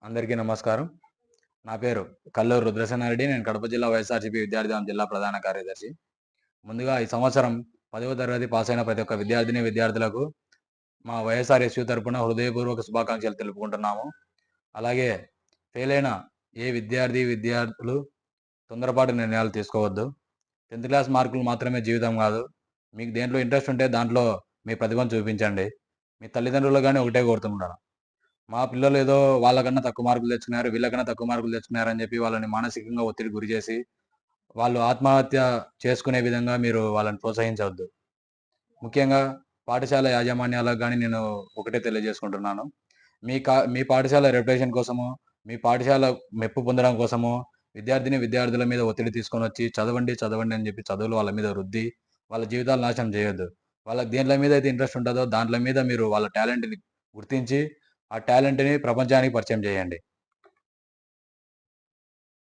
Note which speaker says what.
Speaker 1: అందరికీ నమస్కారం. నా పేరు కల్లూరు రుద్రసేనారెడ్డి. నేను కడప జిల్లా వైఎస్ఆర్‌సీపీ విద్యార్థి జిల్లా ప్రధాన కార్యదర్శి. ముందుగా ఈ సంవత్సరం 10వ తరగతి పాసైన ప్రతి ఒక్క విద్యార్థిని, విద్యార్థులకు మా వైఎస్ఆర్ ఎస్‌యు తరపున హృదయపూర్వక శుభాకాంక్షలు తెలుపుకుంటున్నాము. అలాగే ఫెయిలైన ఏ విద్యార్థులు తొందరపాటు నిర్ణయాలు తీసుకోవద్దు. 10థ్ క్లాస్ మార్కులు మాత్రమే జీవితం కాదు. మీకు దేంట్లో ఇంట్రెస్ట్ ఉంటే దాంట్లో మీ ప్రతిభను చూపించండి. మీ తల్లిదండ్రులు గాని ఒకటే కోరుతున్నాను. మా పిల్లలు ఏదో వాళ్ళకన్నా తక్కువ మార్కులు తెచ్చుకున్నారు, వీళ్ళకన్నా తక్కువ మార్కులు తెచ్చుకున్నారని చెప్పి వాళ్ళని మానసికంగా ఒత్తిడికి గురిచేసి, వాళ్ళు ఆత్మహత్య చేసుకునే విధంగా మీరు వాళ్ళని ప్రోత్సహించవద్దు. ముఖ్యంగా పాఠశాల యాజమాన్యాలకు గాని నేను ఒకటే తెలియజేసుకుంటున్నాను. మీ పాఠశాల రెప్యుటేషన్ కోసమో, మీ పాఠశాల మెప్పు పొందడం కోసమో విద్యార్థుల మీద ఒత్తిడి తీసుకొనొచ్చి చదవండి, చదవండి అని చెప్పి చదువులు వాళ్ళ మీద రుద్ది, వాళ్ళ జీవితాలు నాశనం చేయొద్దు. వాళ్ళకి దేంట్ల మీద అయితే ఇంట్రెస్ట్ ఉంటదో దాంట్ల మీద మీరు వాళ్ళ టాలెంట్‌ని గుర్తించి, ఆ టాలెంట్‌ని ప్రపంచానికి పరిచయం చేయండి.